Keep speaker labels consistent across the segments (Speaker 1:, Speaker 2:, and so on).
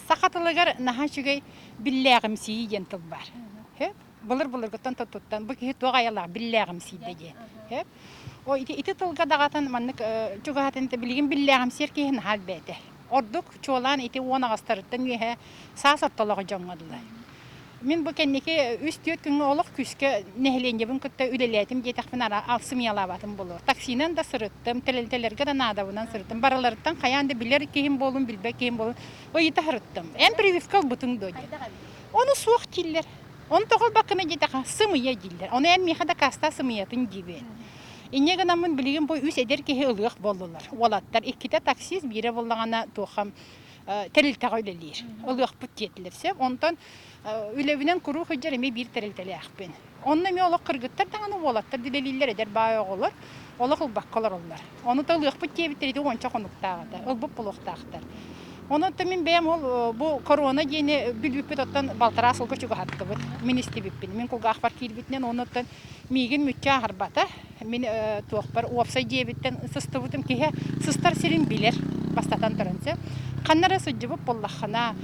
Speaker 1: Сақатылығар наха жүгей билләғім сии ентіл бар. Бұлыр күттен тұттан, бұл кейі тоға аялар билләғім сейдеге. О, ити тылға дағатын маннык жүгатын білген билләғім сер кейін хал бәді. Ордық чолан ити он ағастырыттан үйе сасаттылығы жоңғадылы. Мен бұл кәннеке үстіет күнгі олық күске нәхіленге бұн күтті үлелетім детақпын алсым ялабатым болыр. Таксинен да сырыттым, тәлелтелерге да надавынан сырыттым. Бараларыттан қаянды білер кейім болын, білбе кейім болын. О, ити сырыттым. Ән прививкал бұтың дөйді. Оны суық тиллер. Оны тоғыл бақыны детақа сымыя диллер. Оны ән мейхада каста сымыятын дебен. Инеге намын білген бұл үс әдер кейі ылық болылар. Олаттар, иккіте таксиз бире болағана тоқам тәрілтіға өлелер. Ылық бұт кетілерсе. Онтан үлевінен күру қыджар еме бір тәрілтілі ақпен. Онына ме олық қырғыттар дағаны олаттар дилелілер әдер бай оғылар. Олық ылбаққалар олар. Оны та ылық бұт кебіттерді онша қонуқтағыда. Ылбып бұлықтақтар. Оны та мен бәйім ол бұл корона дейіне бүл-бүппет оттан балтара асылғы жүгі хатты бұд. Мен істебіппен. Мен қолға ақпар кейлбітінен оны оттан мейген мүтчі ағырбата. Мен туақпар уапсай дейбіттен сысты бұтым кейе сыстар серін білер бастатан тұрынсы. Қаннары сұджыбып боллаққана.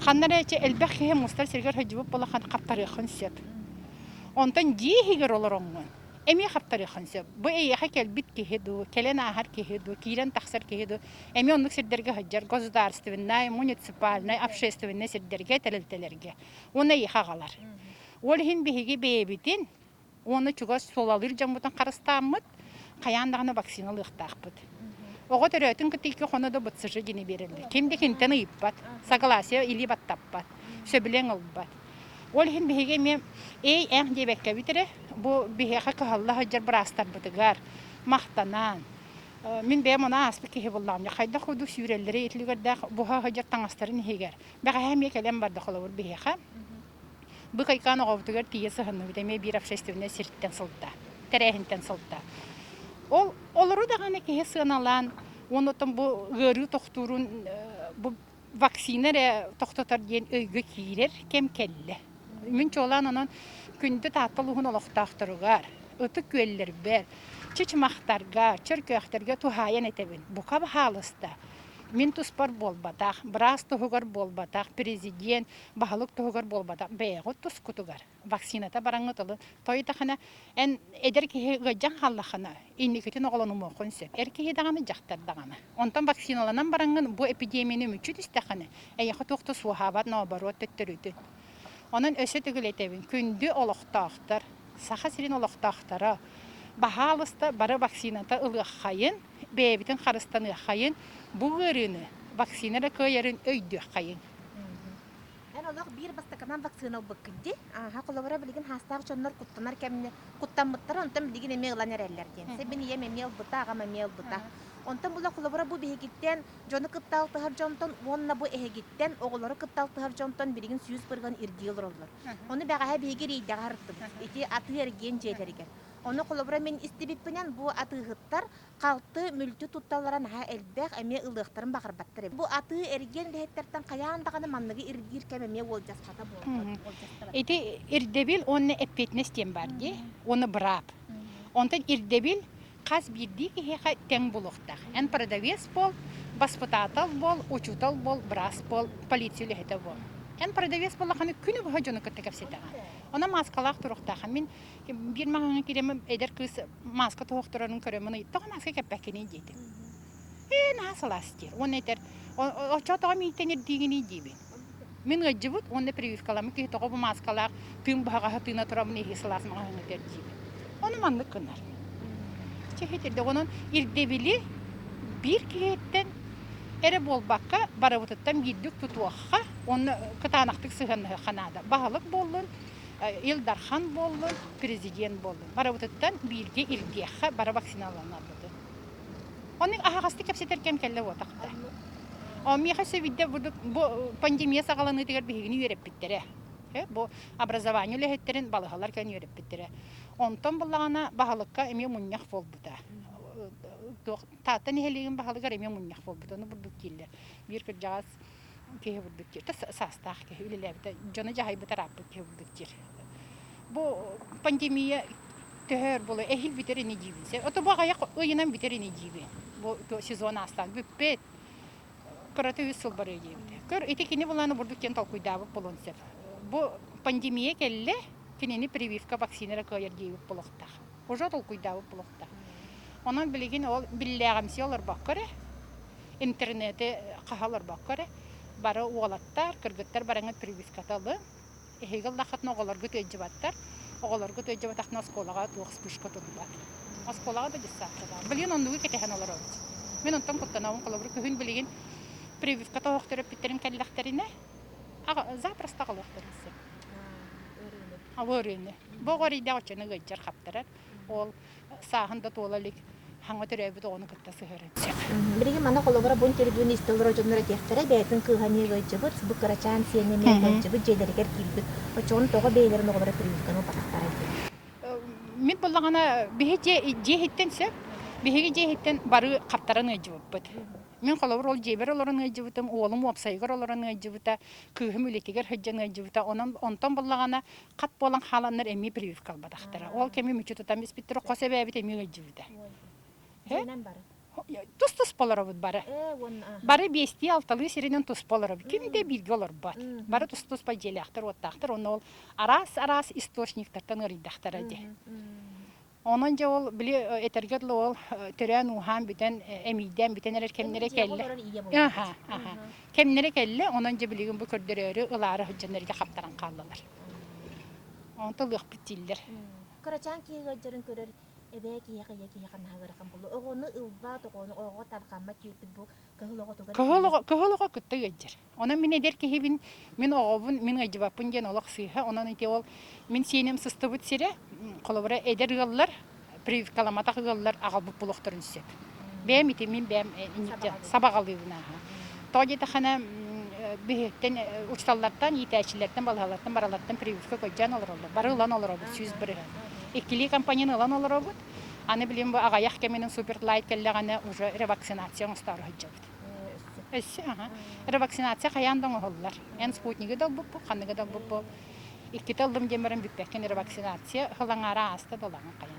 Speaker 1: Қаннары әче әлбәқ кейе мұстар сергер сұджыбып боллаққан қаптарықын сеп. Онтан дейгер олар оңын. Эми хаптарыхан сөп. Бу эйха келбит кеһеду, келен ахар кеһеду, кирен тахсар кеһеду. Эми онлук сирдерге хаҗар государственный, муниципальный, общественный сирдерге телелтелерге. Оны эйха галар. Ол хин биһиги бебитин, оны чугас солалыр жамбутан карыстамыт, каяндагына вакциналыктакпыт. Ого төрөтүн кытыйкы хонодо бутсыжы жини берилди. Кимди кинтен ыйппат, согласие или баттаппат, сөбүлең ылбат. Ол хин биһиги мен эй эң дебекке битере. Бу биһеха кахалла хаҗар брастар бутыгар мактанан. Мин бем она аспы кеһе буллам. Я хайда худу сүрелләре итлегәрдә бу хаҗар таңастарын һегәр. Бәгә һәм якелем барды холовыр биһеха. Бу кайканы гавтыгар тиесе ханны битеме бир общественный сирттен сылта. Тәрәһинтен сылта. Ол олору да гана кеһе сыналан, онотон бу гыры тохтурун бу вакцинаре тохтотар дигән өйгә кирер кем келле. Мин чолан анан күнді татылығын олықтақтырығар, ұты көллер бәр, чычмақтарға, чыркөқтерге тухайын етебін. Бұқа бағалыста. Мен тұспар болбатақ, біраз тұғығар болбатақ, президент, бағылық тұғығар болбатақ, бәйғы тұс күтігар. Вакцината бараңытылы, тойытақына, ән әдер кеге ғаджан қаллақына, инекетін оғылының моқын сөп, әркеге дағаны жақтардағаны. Онтан вакциналанан бараңын бұл эпидемияны мүчіт істеқаны, әйіқі тоқты суғабат наоборот төттіріді. Onun öse tügületebin, kündü oluqtağıtlar, sağa sirin oluqtağıtlara, bahalısta barı vaksinata ılıqayın, bebitin xarıstan ılıqayın, bu ürünü vaksinara köyarın öydü xayın.
Speaker 2: Олақ бір бастақанан вакцина бұққыды. Хақылавара білген хастағы чонлар құттанар кәміне құттанмыттар, онтан білген еме ғыланер әлерден. Себін ем емел бұта, ағам емел бұта. Онтан бұла құлавара бұл бейгеттен, жоны қыптал тұхар жонтан, онына бұл әйгеттен, оғылары қыптал тұхар жонтан білген сүйіз бірген ирдиыл олар. Оны бәғаға бейгер ейді ғарыттым. Еті аты ерген жейлерген. Оны құлавара мен істебіппінен бұл атығыттар қалты мүлті тұтталаран ға әлбәқ әме ұлықтарын бағыр баттыры. Бұл аты ерген ләйеттерден қаяндағаны маннығы ирдир кәмеме ол жасқата болды.
Speaker 1: Эти ирдебил оны эппетнестен барди, оны брап. Онтан ирдебил қас бірді кеге тең бұлықтақ. Ән продавец бол, баспытатал бол, учутал бол, брас бол, полициялы хеті бол. Ән продавец болақаны күні бұға жоны күтті кәпсетіған. Ona maskalar turuqtağım. Men bir mağana giremem eder kız maska toxturarın körəməni. Tox maska kəpəkini deydi. Nasıl astir? On eder. O çatağa mitenir digini deyib. Men gəcibut onda прививкаламı ki tox bu maskalar tüm bağa hatına turamını heslasmağını der deyib. Onu manlıq qınar. Çehetirdə onun irdebili bir kehetten ere bol bakka baravutdan giddik tutuaqqa. Onu qıtanaqdıq sığınğı xanada. Bahalık bolun. Илдархан болды, президент болды. Бара бұтыттан бірге иргеққа бара вакциналанар бұды. Оның ағасты кәпсетер кәм кәлі отақты. Меха сөйді бұл пандемия сағаланы дегер бігіні өреп біттірі. Бұл образованию ләхеттерін балығалар кән өреп біттірі. Онтан бұлағана бағалыққа әме мұннақ бол бұда. Таттан ехелеген бағалығар әме мұннақ бол бұда. Оны бұдық келдер. Bir kır cağız kehe buldukçir. Ta sastaq kehe ülelebde. Jona jahay butarapı kehe buldukçir. Bu pandemiya töhör bolu ehil biteri ne jibinse. Oto bu ayak oyunan biteri ne jibi. Bu sezon astan büppet. Kıratı üsül barı jibdi. Көр ити кини буланы бурдук кен толкуйдабы болон сеп. Бу пандемия келле кинини прививка вакцинара көйер дейбі болуқтақ. Уже толкуйдабы болуқтақ. Онан билигин ол биллягамси олар баккары. Интернеты кахалар баккары. Бары уолаттар, кыргыттар бараңа прививка талы. Эхегел лахатны оголоргу төҗибаттар. Оголоргу төҗибатакны осколага тугыс пушка турбат. Осколага да жисакта. Билген ондугу кетехан олар ол. Мен онтан коттанавын колобру күн билген прививка тоохтырып биттерин каллахтарына. Запросто калыктырсы. Авырыны. Богорыйда очны гыҗар хаптарар. Ол сахында толалык хаңа төрөбү тоonu кытта сыгырын.
Speaker 2: Бириги мана колобора бун тердүн истелер жоннора техтере бәйтин кыганы гыҗыбыт бу карачан сене мен гыҗыбыт жедерегер килбит. Очон тога бейлерин огора прививканы бактарат.
Speaker 1: Мен боллагана бихеже жехиттен сөп. Бихеге жехиттен бары каптарын гыҗыбыт. Мен колобор ол жебер олорун гыҗыбытым, оолум опсайгыр олорун гыҗыбыта, кыгым үлетигер хыҗжан гыҗыбыта. Онтон боллагана кат болан халаннар эми прививка албадактара. Ол кеми мүчөтөтөн биспиттер косебебит эми гыҗыбыта.
Speaker 2: Жөнөн бары.
Speaker 1: Тус полоробут бары. Бары бести алталы сиренен тус полоробут. Күнде билги олар бат. Бары тус поделяхтар оттахтар. Оны ол арас источниктардан ырыйдахтар ади. Онан же ол били этергетлы ол төрән ухан бүтән эмидән бүтән эрер кемнере келле. Кемнере келле, онан же билеген бу көрдөрөрү ылары хыҗҗаннарга каптаран калдылар. Онтол ык битиллер.
Speaker 2: Карачан кийгәҗәрен көрөр. Эбе кийгә яки нагыркан булу. Огоны ылба тогоны ого тарканма кийтип бу кыгылыгы тогар.
Speaker 1: Кыгылыгы күттө гәҗер. Онан мен эдер ки хибин мен огобун мен гәҗбапын ген олак сыйха. Онан ите ол мен сенем сыстыбыт сире колобра эдер гыллар прививкаламата гыллар агабып булыктырын сеп. Бәм ите мен бәм сабагалыгына. Тоҗета хана бехтен учталлардан итәчләрдән балалардан баралардан прививка көҗән алыр алды. Бары улан алыр алды 101. Икили компанияны алан алыр алды. Аны билем бу ага яхкеменең суперлайт келләгәне уже ревакцинация мустар хәҗәбит. Ревакцинация каяндан алалар. Эн спутниги да бу, каныгы да бу. Икки талдым демерем бипәккен ревакцинация хылаңара аста долаган кая.